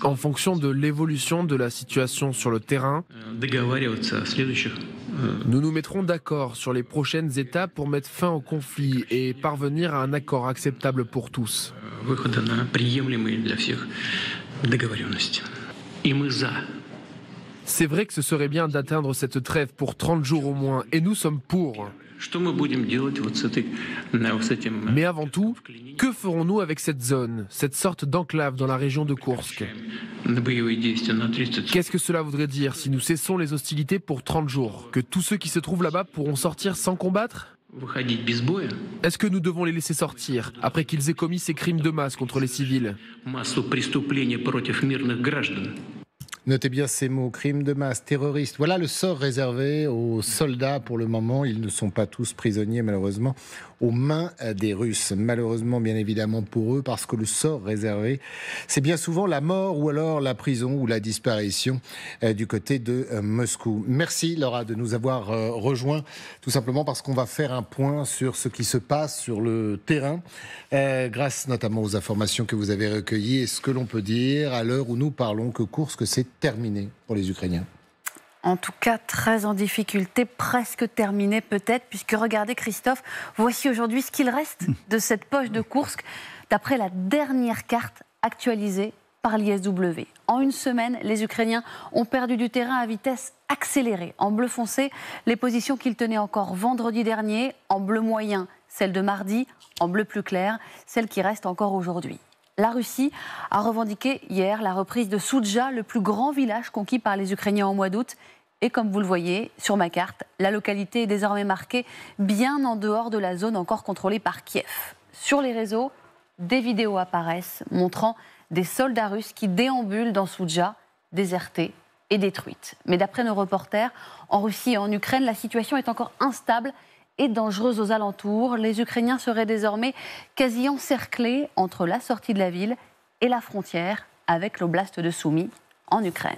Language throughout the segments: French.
En fonction de l'évolution de la situation sur le terrain, nous nous mettrons d'accord sur les prochaines étapes pour mettre fin au conflit et parvenir à un accord acceptable pour tous. C'est vrai que ce serait bien d'atteindre cette trêve pour 30 jours au moins, et nous sommes pour. Mais avant tout, que ferons-nous avec cette zone, cette sorte d'enclave dans la région de Koursk? Qu'est-ce que cela voudrait dire si nous cessons les hostilités pour 30 jours? Que tous ceux qui se trouvent là-bas pourront sortir sans combattre? Est-ce que nous devons les laisser sortir après qu'ils aient commis ces crimes de masse contre les civils? Notez bien ces mots, crimes de masse, terroristes. Voilà le sort réservé aux soldats pour le moment. Ils ne sont pas tous prisonniers, malheureusement, aux mains des Russes. Malheureusement, bien évidemment, pour eux, parce que le sort réservé, c'est bien souvent la mort ou alors la prison ou la disparition du côté de Moscou. Merci, Laura, de nous avoir rejoints, tout simplement parce qu'on va faire un point sur ce qui se passe sur le terrain, grâce notamment aux informations que vous avez recueillies. Et ce que l'on peut dire, à l'heure où nous parlons, que Koursk, c'est terminé pour les Ukrainiens. En tout cas, très en difficulté, presque terminé peut-être, puisque regardez Christophe, voici aujourd'hui ce qu'il reste de cette poche de Koursk, d'après la dernière carte actualisée par l'ISW. En une semaine, les Ukrainiens ont perdu du terrain à vitesse accélérée. En bleu foncé, les positions qu'ils tenaient encore vendredi dernier, en bleu moyen, celles de mardi, en bleu plus clair, celles qui restent encore aujourd'hui. La Russie a revendiqué hier la reprise de Soudja, le plus grand village conquis par les Ukrainiens en mois d'août. Et comme vous le voyez sur ma carte, la localité est désormais marquée bien en dehors de la zone encore contrôlée par Kiev. Sur les réseaux, des vidéos apparaissent montrant des soldats russes qui déambulent dans Soudja, désertés et détruites. Mais d'après nos reporters, en Russie et en Ukraine, la situation est encore instable et dangereuse aux alentours. Les Ukrainiens seraient désormais quasi encerclés entre la sortie de la ville et la frontière avec l'oblast de Soumy en Ukraine.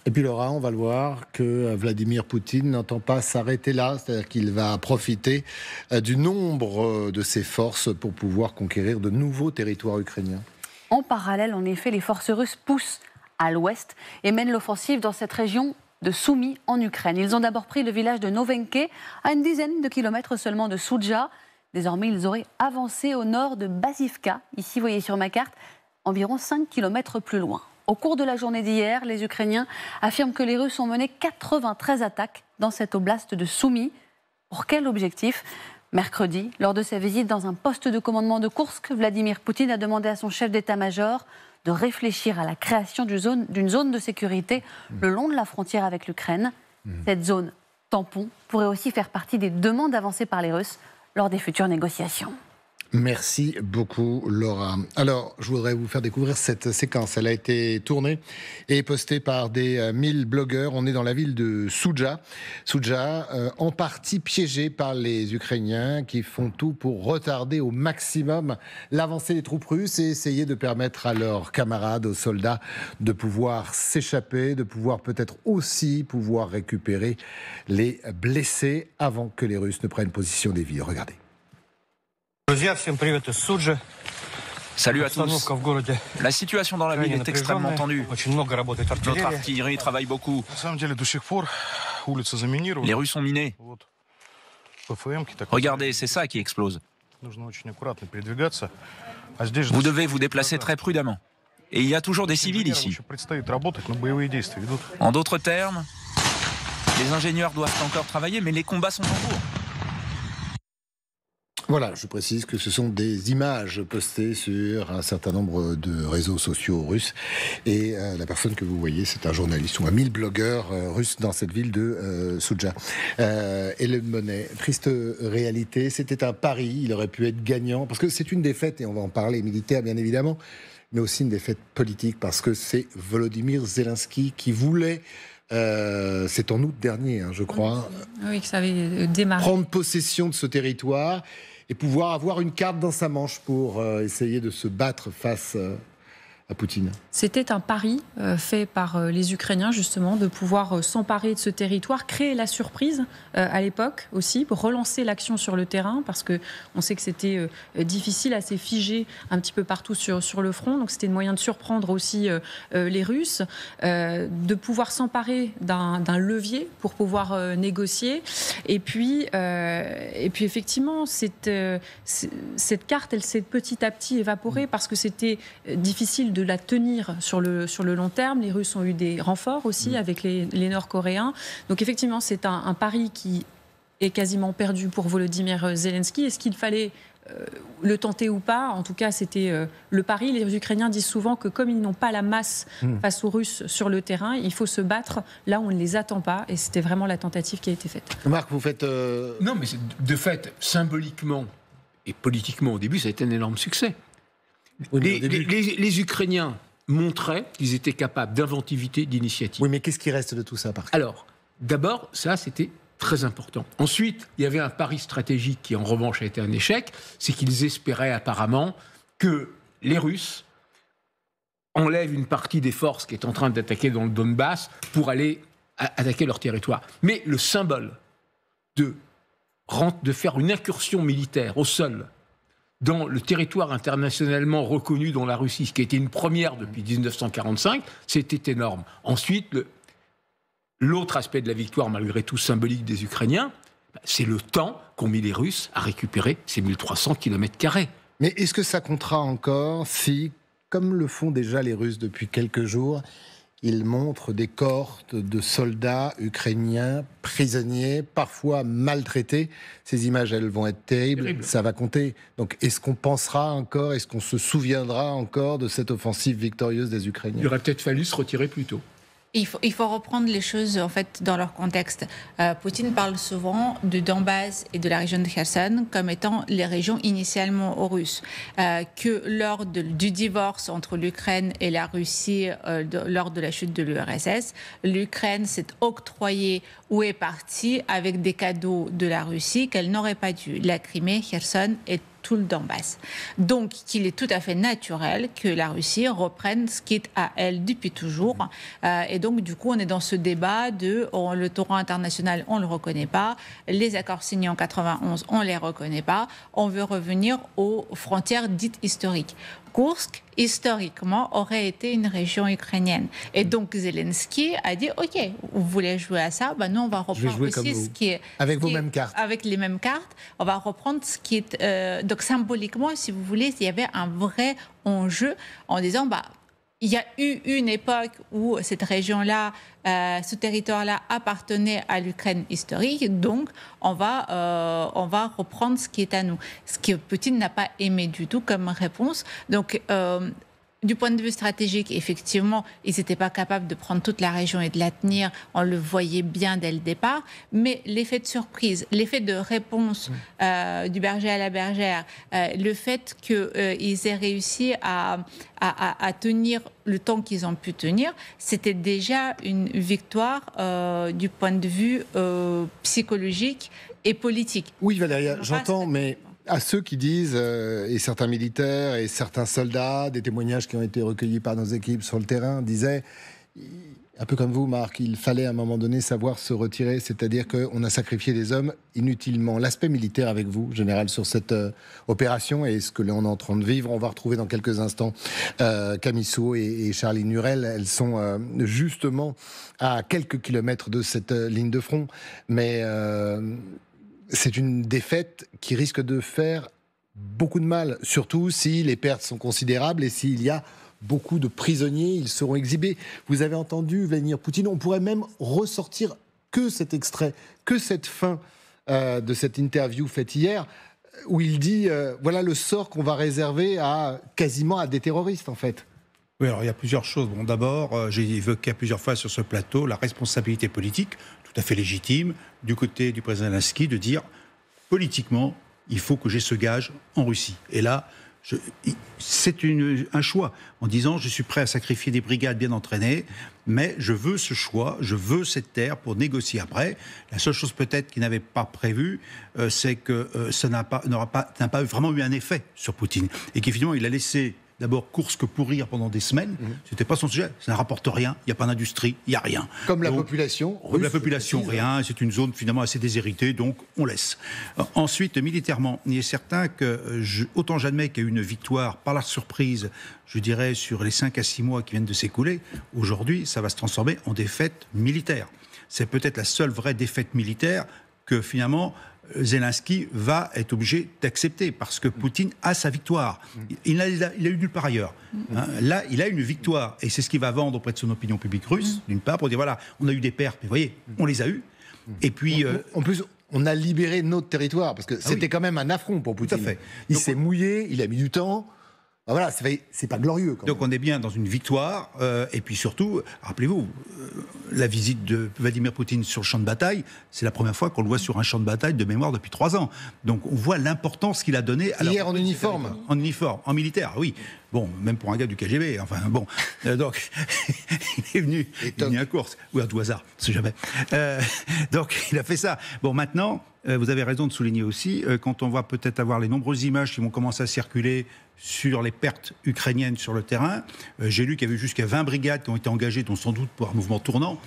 Et puis Laura, on va le voir que Vladimir Poutine n'entend pas s'arrêter là, c'est-à-dire qu'il va profiter du nombre de ses forces pour pouvoir conquérir de nouveaux territoires ukrainiens. En parallèle, en effet, les forces russes poussent à l'ouest et mènent l'offensive dans cette région de Soumy en Ukraine. Ils ont d'abord pris le village de Novenke, à une dizaine de kilomètres seulement de Soudja. Désormais, ils auraient avancé au nord de Basivka, ici, vous voyez sur ma carte, environ 5 kilomètres plus loin. Au cours de la journée d'hier, les Ukrainiens affirment que les Russes ont mené 93 attaques dans cette oblast de Soumy. Pour quel objectif ? Mercredi, lors de sa visite dans un poste de commandement de Koursk, Vladimir Poutine a demandé à son chef d'état-major de réfléchir à la création d'une zone de sécurité le long de la frontière avec l'Ukraine. Cette zone tampon pourrait aussi faire partie des demandes avancées par les Russes lors des futures négociations. Merci beaucoup, Laura. Alors, je voudrais vous faire découvrir cette séquence. Elle a été tournée et postée par des 1000 blogueurs. On est dans la ville de Soudja. Soudja, en partie piégée par les Ukrainiens qui font tout pour retarder au maximum l'avancée des troupes russes et essayer de permettre à leurs camarades, aux soldats, de pouvoir s'échapper, de pouvoir peut-être aussi pouvoir récupérer les blessés avant que les Russes ne prennent position des villes. Regardez. Salut à tous. La situation dans la ville est extrêmement tendue. Notre artillerie travaille beaucoup. Les rues sont minées. Regardez, c'est ça qui explose. Vous devez vous déplacer très prudemment. Et il y a toujours des civils ici. En d'autres termes, les ingénieurs doivent encore travailler, mais les combats sont en cours. Voilà, je précise que ce sont des images postées sur un certain nombre de réseaux sociaux russes. Et la personne que vous voyez, c'est un journaliste ou un 1000 blogueurs russes dans cette ville de Soudja. Hélène Monet, triste réalité, c'était un pari, il aurait pu être gagnant, parce que c'est une défaite, et on va en parler, militaire bien évidemment, mais aussi une défaite politique, parce que c'est Volodymyr Zelensky qui voulait... c'est en août dernier, je crois. Oui, que ça avait démarré. Prendre possession de ce territoire et pouvoir avoir une carte dans sa manche pour essayer de se battre face à Poutine? C'était un pari fait par les Ukrainiens, justement, de pouvoir s'emparer de ce territoire, créer la surprise à l'époque aussi, pour relancer l'action sur le terrain, parce qu'on sait que c'était difficile, assez figé un petit peu partout sur le front. Donc c'était un moyen de surprendre aussi les Russes, de pouvoir s'emparer d'un levier pour pouvoir négocier. Et puis effectivement, cette carte, elle s'est petit à petit évaporée parce que c'était difficile de la tenir sur le long terme. Les Russes ont eu des renforts aussi avec les Nord-Coréens. Donc effectivement, c'est un pari qui est quasiment perdu pour Volodymyr Zelensky. Est-ce qu'il fallait le tenter ou pas? En tout cas, c'était le pari. Les Ukrainiens disent souvent que comme ils n'ont pas la masse face aux Russes sur le terrain, il faut se battre là où on ne les attend pas. Et c'était vraiment la tentative qui a été faite. Marc, vous faites... Non, mais de fait, symboliquement et politiquement, au début, ça a été un énorme succès. Oui, les Ukrainiens montraient qu'ils étaient capables d'inventivité, d'initiative. Oui, mais qu'est-ce qui reste de tout ça, par contre? Alors, d'abord, ça, c'était très important. Ensuite, il y avait un pari stratégique qui, en revanche, a été un échec. C'est qu'ils espéraient apparemment que les Russes enlèvent une partie des forces qui est en train d'attaquer dans le Donbass pour aller attaquer leur territoire. Mais le symbole de faire une incursion militaire au sol dans le territoire internationalement reconnu dans la Russie, ce qui a été une première depuis 1945, c'était énorme. Ensuite, l'autre aspect de la victoire, malgré tout symbolique des Ukrainiens, c'est le temps qu'ont mis les Russes à récupérer ces 1300 km². Mais est-ce que ça comptera encore si, comme le font déjà les Russes depuis quelques jours, ils montrent des cohortes de soldats ukrainiens, prisonniers, parfois maltraités? Ces images, elles vont être terribles. Ça va compter. Donc, est-ce qu'on pensera encore, est-ce qu'on se souviendra encore de cette offensive victorieuse des Ukrainiens? Il aurait peut-être fallu se retirer plus tôt. Il faut reprendre les choses en fait dans leur contexte. Poutine parle souvent de Donbass et de la région de Kherson comme étant les régions initialement aux Russes. Que lors du divorce entre l'Ukraine et la Russie, lors de la chute de l'URSS, l'Ukraine s'est octroyée ou est partie avec des cadeaux de la Russie qu'elle n'aurait pas dû. La Crimée, Kherson et tout le Donbass. Donc, qu'il est tout à fait naturel que la Russie reprenne ce qui est à elle depuis toujours. Et donc, du coup, on est dans ce débat de le torrent international, on ne le reconnaît pas. Les accords signés en 91, on ne les reconnaît pas. On veut revenir aux frontières dites historiques. Kursk, historiquement, aurait été une région ukrainienne. Et donc, Zelensky a dit, OK, vous voulez jouer à ça, nous, on va reprendre aussi ce qui est... Avec vos mêmes cartes. Avec les mêmes cartes, on va reprendre ce qui est... donc, symboliquement, si vous voulez, il y avait un vrai enjeu en disant, il y a eu une époque où cette région-là, ce territoire-là appartenait à l'Ukraine historique, donc on va reprendre ce qui est à nous. Ce que Poutine n'a pas aimé du tout comme réponse. Donc, du point de vue stratégique, effectivement, ils n'étaient pas capables de prendre toute la région et de la tenir. On le voyait bien dès le départ. Mais l'effet de surprise, l'effet de réponse du berger à la bergère, le fait qu'ils aient réussi à tenir le temps qu'ils ont pu tenir, c'était déjà une victoire du point de vue psychologique et politique. Oui, Valéria, j'entends, mais... À ceux qui disent, et certains militaires et certains soldats, des témoignages qui ont été recueillis par nos équipes sur le terrain, disaient, un peu comme vous Marc, il fallait à un moment donné savoir se retirer, c'est-à-dire qu'on a sacrifié des hommes inutilement. L'aspect militaire avec vous, général, sur cette opération et ce que l'on est en train de vivre, on va retrouver dans quelques instants Camille Souhaut et Charlie Nurel. Elles sont justement à quelques kilomètres de cette ligne de front, mais... c'est une défaite qui risque de faire beaucoup de mal, surtout si les pertes sont considérables et s'il y a beaucoup de prisonniers, ils seront exhibés. Vous avez entendu Vladimir Poutine, on pourrait même ressortir que cet extrait, que cette fin de cette interview faite hier, où il dit voilà le sort qu'on va réserver quasiment à des terroristes en fait. Oui, alors il y a plusieurs choses. Bon, d'abord, j'ai évoqué plusieurs fois sur ce plateau la responsabilité politique, tout à fait légitime, du côté du président Zelensky, de dire, politiquement, il faut que j'ai ce gage en Russie. Et là, c'est un choix, en disant, je suis prêt à sacrifier des brigades bien entraînées, mais je veux ce choix, je veux cette terre pour négocier après. La seule chose peut-être qu'il n'avait pas prévue, c'est que ça n'a pas vraiment eu un effet sur Poutine. Et qu'effectivement, il a laissé d'abord Kursk pourrir pendant des semaines. C'était pas son sujet. Ça ne rapporte rien. Il n'y a pas d'industrie. Il n'y a rien. Comme la population russe. Comme la population, rien. C'est une zone finalement assez déshéritée, donc on laisse. Ensuite, militairement, il est certain que autant j'admets qu'il y a eu une victoire par la surprise, je dirais, sur les 5 à 6 mois qui viennent de s'écouler, aujourd'hui, ça va se transformer en défaite militaire. C'est peut-être la seule vraie défaite militaire que finalement Zelensky va être obligé d'accepter parce que Poutine a sa victoire. Il a eu nulle part ailleurs. Là, il a une victoire et c'est ce qu'il va vendre auprès de son opinion publique russe, d'une part, pour dire voilà, on a eu des pertes, mais vous voyez, on les a eues. Et puis, en plus, on a libéré notre territoire parce que c'était quand même un affront pour Poutine. Tout à fait. Il s'est mouillé, il a mis du temps. Voilà, c'est pas glorieux. Donc on est bien dans une victoire, et puis surtout, rappelez-vous, la visite de Vladimir Poutine sur le champ de bataille, c'est la première fois qu'on le voit sur un champ de bataille de mémoire depuis 3 ans. Donc on voit l'importance qu'il a donnée. Hier en uniforme. En uniforme, en militaire, oui. Bon, même pour un gars du KGB, enfin bon. Donc il est venu à Kursk, ou à tout hasard, on sait jamais. Donc il a fait ça. Bon, maintenant, vous avez raison de souligner aussi, quand on va peut-être avoir les nombreuses images qui vont commencer à circuler sur les pertes ukrainiennes sur le terrain. J'ai lu qu'il y avait jusqu'à 20 brigades qui ont été engagées, dont sans doute pour un mouvement tournant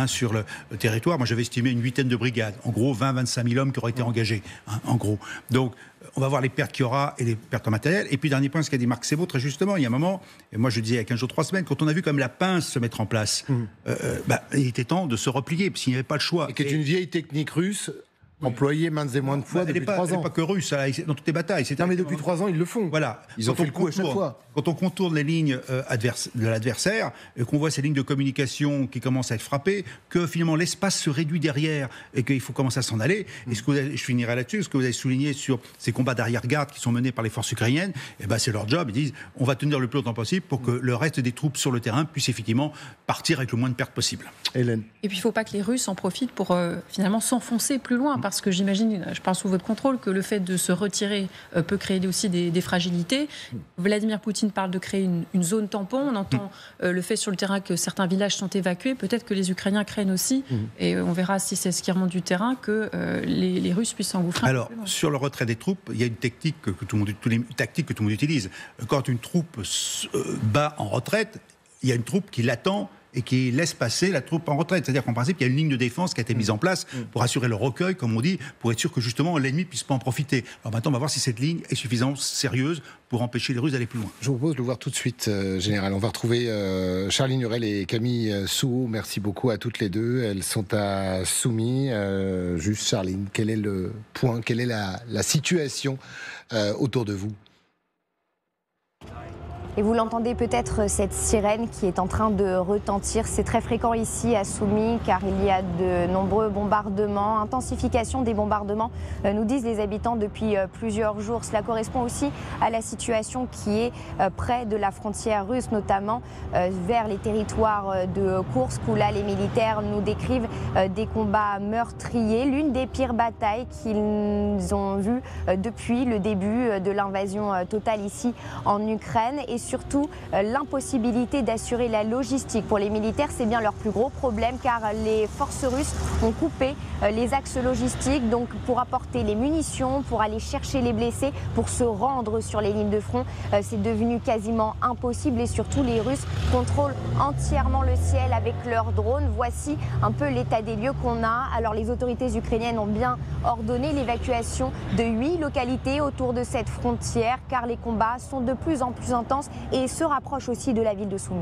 sur le territoire. Moi, j'avais estimé une 8aine de brigades. En gros, 20-25 000 hommes qui auraient été engagés, en gros. Donc, on va voir les pertes qu'il y aura et les pertes en matériel. Et puis, dernier point, ce qu'a dit Marc Sebot, très justement, il y a un moment, et moi je disais il y a 15 jours, 3 semaines, quand on a vu comme la pince se mettre en place, il était temps de se replier, parce qu'il n'y avait pas le choix. Et qui est une vieille technique russe, employée maintes et maintes fois depuis 3 ans. Elle n'est pas que russe, dans toutes les batailles. Non, mais depuis 3 ans, ils le font. Voilà. Ils ont fait le coup à chaque fois. Quand on contourne les lignes de l'adversaire, et qu'on voit ces lignes de communication qui commencent à être frappées, que finalement l'espace se réduit derrière et qu'il faut commencer à s'en aller. Et je finirai là-dessus, ce que vous avez souligné sur ces combats d'arrière-garde qui sont menés par les forces ukrainiennes, c'est leur job. Ils disent on va tenir le plus longtemps possible pour que le reste des troupes sur le terrain puissent effectivement partir avec le moins de pertes possible. Hélène. Et puis il ne faut pas que les Russes en profitent pour finalement s'enfoncer plus loin, parce que j'imagine, je parle sous votre contrôle, que le fait de se retirer peut créer aussi des fragilités. Vladimir Poutine parle de créer une zone tampon. On entend le fait sur le terrain que certains villages sont évacués. Peut-être que les Ukrainiens craignent aussi, et on verra si c'est ce qui remonte du terrain, que les Russes puissent s'engouffrer. Alors, sur le retrait des troupes, il y a une technique que tout le monde utilise. Quand une troupe bat en retraite, il y a une troupe qui l'attend et qui laisse passer la troupe en retraite. C'est-à-dire qu'en principe, il y a une ligne de défense qui a été mise en place pour assurer le recueil, comme on dit, pour être sûr que justement l'ennemi ne puisse pas en profiter. Alors maintenant, on va voir si cette ligne est suffisamment sérieuse pour empêcher les Russes d'aller plus loin. Je vous propose de le voir tout de suite, Général. On va retrouver Charline Hurel et Camille Souhaut. Merci beaucoup à toutes les deux. Elles sont à Soumy. Juste, Charline, quel est le point, quelle est la situation autour de vous ? Et vous l'entendez peut-être, cette sirène qui est en train de retentir. C'est très fréquent ici à Soumy car il y a de nombreux bombardements, intensification des bombardements, nous disent les habitants depuis plusieurs jours. Cela correspond aussi à la situation qui est près de la frontière russe, notamment vers les territoires de Kursk où là les militaires nous décrivent des combats meurtriers. L'une des pires batailles qu'ils ont vues depuis le début de l'invasion totale ici en Ukraine. Et surtout l'impossibilité d'assurer la logistique. Pour les militaires, c'est bien leur plus gros problème car les forces russes ont coupé les axes logistiques, donc pour apporter les munitions, pour aller chercher les blessés, pour se rendre sur les lignes de front, c'est devenu quasiment impossible et surtout les Russes contrôlent entièrement le ciel avec leurs drones. Voici un peu l'état des lieux qu'on a. Alors les autorités ukrainiennes ont bien ordonné l'évacuation de 8 localités autour de cette frontière car les combats sont de plus en plus intenses et se rapproche aussi de la ville de Soumy.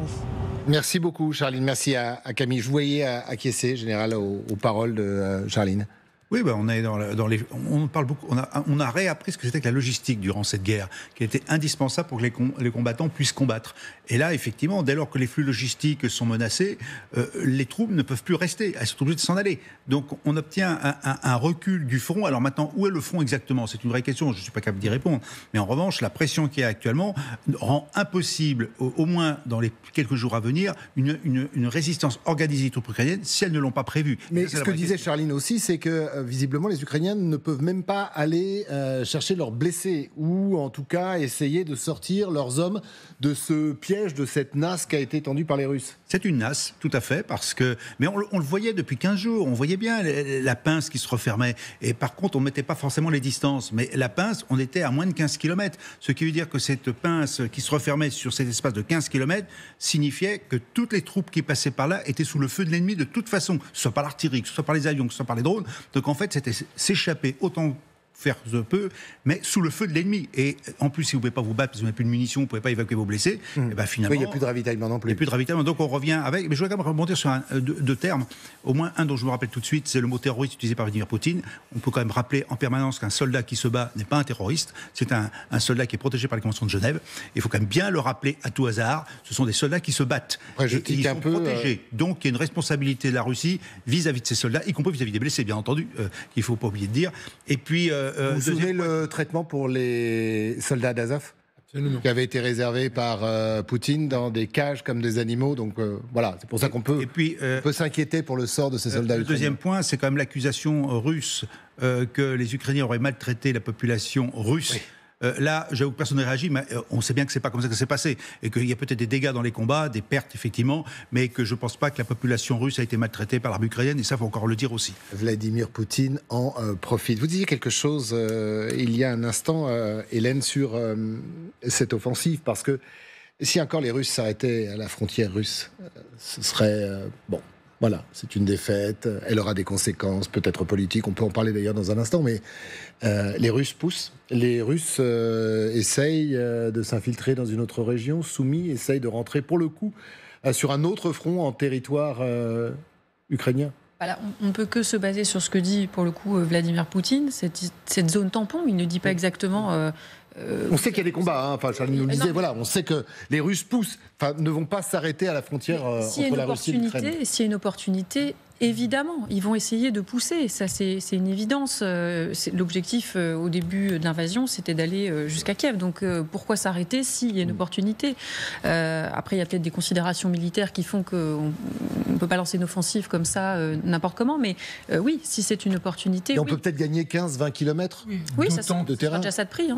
Merci beaucoup, Charline. Merci à Camille. Je vous voyais acquiescer, Général, aux paroles de Charline. Oui, on est dans les. On parle beaucoup. On a réappris ce que c'était que la logistique durant cette guerre, qui était indispensable pour que les combattants puissent combattre. Et là, effectivement, dès lors que les flux logistiques sont menacés, les troupes ne peuvent plus rester. Elles sont obligées de s'en aller. Donc, on obtient un recul du front. Alors maintenant, où est le front exactement ? C'est une vraie question. Je ne suis pas capable d'y répondre. Mais en revanche, la pression qu'il y a actuellement rend impossible, au moins dans les quelques jours à venir, une résistance organisée des troupes ukrainiennes si elles ne l'ont pas prévu. Mais ce que disait Charline aussi, c'est que visiblement, les Ukrainiens ne peuvent même pas aller chercher leurs blessés ou en tout cas essayer de sortir leurs hommes de ce piège, de cette nasse qui a été tendue par les Russes. C'est une nasse, tout à fait, parce que... Mais on le voyait depuis 15 jours, on voyait bien la pince qui se refermait. Et par contre, on ne mettait pas forcément les distances. Mais la pince, on était à moins de 15 km. Ce qui veut dire que cette pince qui se refermait sur cet espace de 15 km signifiait que toutes les troupes qui passaient par là étaient sous le feu de l'ennemi de toute façon, que ce soit par l'artillerie, que ce soit par les avions, que ce soit par les drones. Donc en fait, c'était s'échapper autant faire ce peu, mais sous le feu de l'ennemi. Et en plus, si vous ne pouvez pas vous battre, parce que vous n'avez plus de munitions, vous ne pouvez pas évacuer vos blessés, et ben finalement... Oui, il n'y a plus de ravitaillement non plus. Il n'y a plus de ravitaillement, donc on revient avec... Mais je voudrais quand même rebondir sur deux termes, au moins un dont je me rappelle tout de suite, c'est le mot terroriste utilisé par Vladimir Poutine. On peut quand même rappeler en permanence qu'un soldat qui se bat n'est pas un terroriste, c'est un soldat qui est protégé par les conventions de Genève. Il faut quand même bien le rappeler à tout hasard, ce sont des soldats qui se battent. Après, et ils sont protégés. Donc il y a une responsabilité de la Russie vis-à-vis de ces soldats, y compris vis-à-vis des blessés, bien entendu, qu'il ne faut pas oublier de dire. Et puis... vous vous souvenez le traitement pour les soldats d'Azov ? Absolument. Qui avait été réservé par Poutine dans des cages comme des animaux. Donc voilà, c'est pour ça qu'on peut, peut s'inquiéter pour le sort de ces soldats ukrainiens. Le deuxième point, c'est quand même l'accusation russe que les Ukrainiens auraient maltraité la population russe. Oui. Là, j'avoue que personne n'a réagi, mais on sait bien que c'est pas comme ça que ça s'est passé, et qu'il y a peut-être des dégâts dans les combats, des pertes effectivement, mais que je pense pas que la population russe a été maltraitée par l'armée ukrainienne, et ça, faut encore le dire aussi. Vladimir Poutine en profite. Vous disiez quelque chose il y a un instant, Hélène, sur cette offensive, parce que si encore les Russes s'arrêtaient à la frontière russe, ce serait bon. Voilà, c'est une défaite, elle aura des conséquences, peut-être politiques, on peut en parler d'ailleurs dans un instant, mais les Russes poussent, les Russes essayent de s'infiltrer dans une autre région, soumis, essayent de rentrer pour le coup sur un autre front en territoire ukrainien. Voilà, on ne peut que se baser sur ce que dit pour le coup Vladimir Poutine, cette zone tampon, il ne dit pas exactement... on sait qu'il y a des combats, enfin, Charlie nous le disait, voilà, on sait que les Russes poussent, ne vont pas s'arrêter à la frontière entre la Russie et l'Ukraine. S'il y a une opportunité, évidemment, ils vont essayer de pousser, ça c'est une évidence. L'objectif au début de l'invasion, c'était d'aller jusqu'à Kiev, donc pourquoi s'arrêter s'il y a une opportunité ? Après, il y a peut-être des considérations militaires qui font qu'on ne peut pas lancer une offensive comme ça n'importe comment, mais oui, si c'est une opportunité... Et on peut peut-être gagner 15-20 km ça sera déjà ça de prix.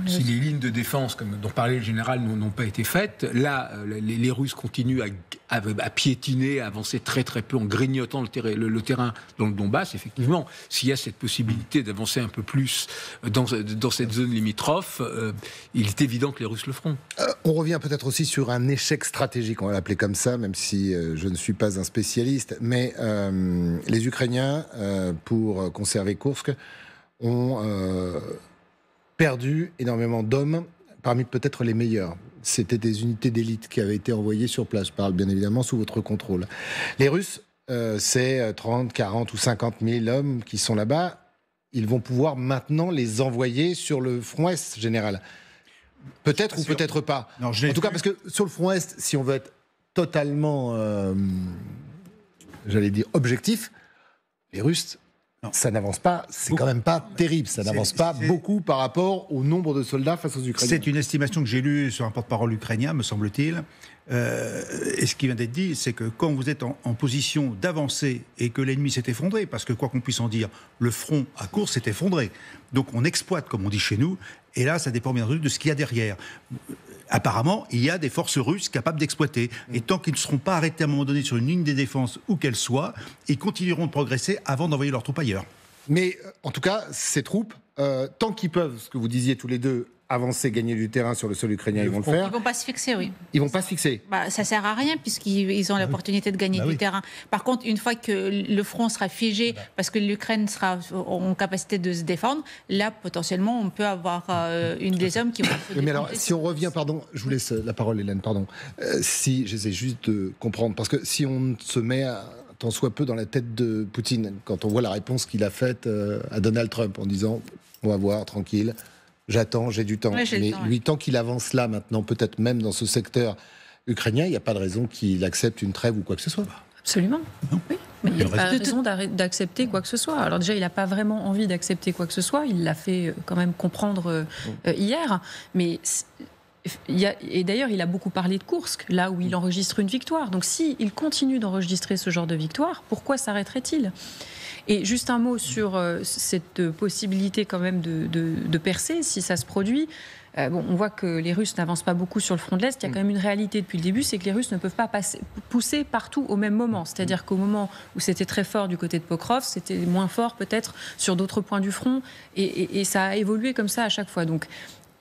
Si les lignes de défense, comme dont parlait le général, n'ont pas été faites, là, les Russes continuent à piétiner, à avancer très très peu en grignotant le terrain dans le Donbass. Effectivement, s'il y a cette possibilité d'avancer un peu plus dans cette zone limitrophe, il est évident que les Russes le feront. On revient peut-être aussi sur un échec stratégique, on va l'appeler comme ça, même si je ne suis pas un spécialiste, mais les Ukrainiens, pour conserver Koursk, ont perdu énormément d'hommes, parmi peut-être les meilleurs. C'était des unités d'élite qui avaient été envoyées sur place. Je parle bien évidemment sous votre contrôle. Les Russes, c'est 30, 40 ou 50 000 hommes qui sont là-bas. Ils vont pouvoir maintenant les envoyer sur le front Est général. Peut-être ou peut-être pas. Non, en tout cas, parce que sur le front Est, si on veut être totalement, j'allais dire, objectif, les Russes... Non. Ça n'avance pas, c'est quand même pas terrible, ça n'avance pas beaucoup par rapport au nombre de soldats face aux Ukrainiens. C'est une estimation que j'ai lue sur un porte-parole ukrainien, me semble-t-il. Et ce qui vient d'être dit, c'est que quand vous êtes en position d'avancer et que l'ennemi s'est effondré, parce que quoi qu'on puisse en dire, le front à course s'est effondré. Donc on exploite, comme on dit chez nous, et là ça dépend bien entendu de ce qu'il y a derrière. Apparemment, il y a des forces russes capables d'exploiter. Et tant qu'ils ne seront pas arrêtés à un moment donné sur une ligne des défenses, où qu'elle soit, ils continueront de progresser avant d'envoyer leurs troupes ailleurs. Mais en tout cas, ces troupes, tant qu'ils peuvent, ce que vous disiez tous les deux, avancer, gagner du terrain sur le sol ukrainien, ils vont le faire. Ils ne vont pas se fixer, oui. Ils ne vont pas se fixer. Ça ne sert à rien puisqu'ils ont l'opportunité de gagner du terrain. Par contre, une fois que le front sera figé, parce que l'Ukraine sera en capacité de se défendre, là, potentiellement, on peut avoir une des hommes qui vont se défendre. Mais alors, si on revient, pardon, je vous laisse la parole, Hélène, pardon. Si, j'essaie juste de comprendre, parce que si on se met tant soit peu dans la tête de Poutine, quand on voit la réponse qu'il a faite à Donald Trump en disant « on va voir, tranquille ». J'attends, j'ai du temps. Ouais, mais lui, tant qu'il avance là, maintenant, peut-être même dans ce secteur ukrainien, il n'y a pas de raison qu'il accepte une trêve ou quoi que ce soit. Absolument. Oui. Mais il n'y a pas de raison d'accepter quoi que ce soit. Alors déjà, il n'a pas vraiment envie d'accepter quoi que ce soit. Il l'a fait quand même comprendre hier. Mais Et d'ailleurs, il a beaucoup parlé de Koursk, là où il enregistre une victoire. Donc s'il continue d'enregistrer ce genre de victoire, pourquoi s'arrêterait-il ? Et juste un mot sur cette possibilité quand même de percer, si ça se produit. On voit que les Russes n'avancent pas beaucoup sur le front de l'Est. Il y a quand même une réalité depuis le début, c'est que les Russes ne peuvent pas pousser partout au même moment. C'est-à-dire qu'au moment où c'était très fort du côté de Pokrovsk, c'était moins fort peut-être sur d'autres points du front. Et ça a évolué comme ça à chaque fois. Donc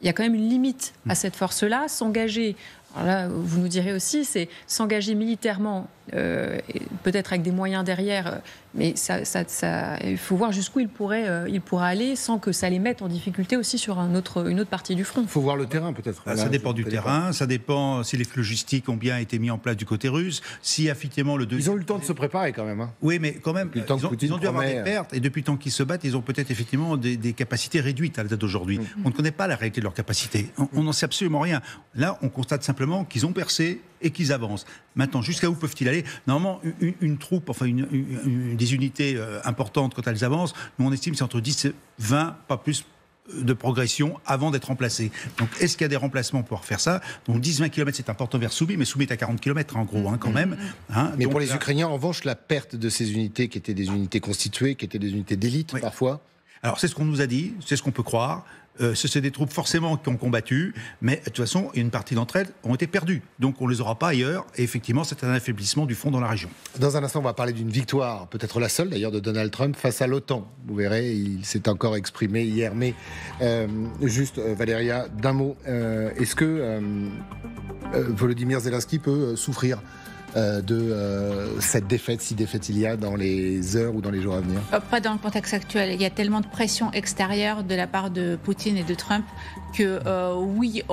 il y a quand même une limite à cette force-là. S'engager, alors là, vous nous direz aussi, c'est s'engager militairement, peut-être avec des moyens derrière, mais il faut voir jusqu'où il pourra aller sans que ça les mette en difficulté aussi sur une autre partie du front. Il faut voir le terrain peut-être. Ça dépend du terrain, ça dépend si les flux logistiques ont bien été mis en place du côté russe, si effectivement le deuxième... Ils ont eu le temps de se préparer quand même. Hein. Oui, mais quand même, ils ont dû avoir des pertes, et depuis le temps qu'ils se battent, ils ont peut-être effectivement des capacités réduites à la date d'aujourd'hui. On ne connaît pas la réalité de leurs capacités, on n'en sait absolument rien. Là, on constate simplement qu'ils ont percé et qu'ils avancent. Maintenant, jusqu'à où peuvent-ils aller ? Normalement, une troupe, enfin des unités importantes, quand elles avancent, nous on estime que c'est entre 10 et 20, pas plus, de progression avant d'être remplacés. Donc, est-ce qu'il y a des remplacements pour pouvoir faire ça ? Donc, 10-20 km, c'est important vers Soumy, mais Soumy est à 40 km, en gros, quand même. Mais donc, pour les Ukrainiens, en revanche, la perte de ces unités, qui étaient des unités constituées, qui étaient des unités d'élite, parfois... Alors, c'est ce qu'on nous a dit, c'est ce qu'on peut croire. C'est des troupes forcément qui ont combattu, mais de toute façon, une partie d'entre elles ont été perdues. Donc on ne les aura pas ailleurs, et effectivement, c'est un affaiblissement du front dans la région. Dans un instant, on va parler d'une victoire, peut-être la seule d'ailleurs, de Donald Trump face à l'OTAN. Vous verrez, il s'est encore exprimé hier, mais juste, Valéria, d'un mot, est-ce que Volodymyr Zelensky peut souffrir de cette défaite, si défaite il y a dans les heures ou dans les jours à venir ? Pas dans le contexte actuel. Il y a tellement de pression extérieure de la part de Poutine et de Trump que oui,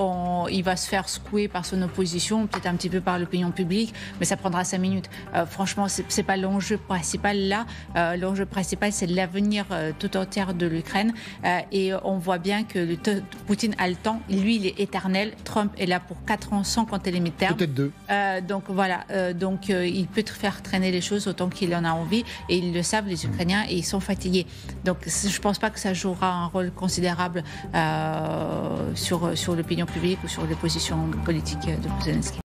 il va se faire secouer par son opposition, peut-être un petit peu par l'opinion publique, mais ça prendra 5 minutes. Franchement, c'est pas l'enjeu principal là. L'enjeu principal, c'est l'avenir tout entier de l'Ukraine. Et on voit bien que Poutine a le temps. Lui, il est éternel. Trump est là pour 4 ans sans compter les midterms. Peut-être 2. Donc voilà. Donc il peut faire traîner les choses autant qu'il en a envie. Et ils le savent, les Ukrainiens, et ils sont fatigués. Donc je ne pense pas que ça jouera un rôle considérable sur l'opinion publique ou sur les positions politiques de Zelensky.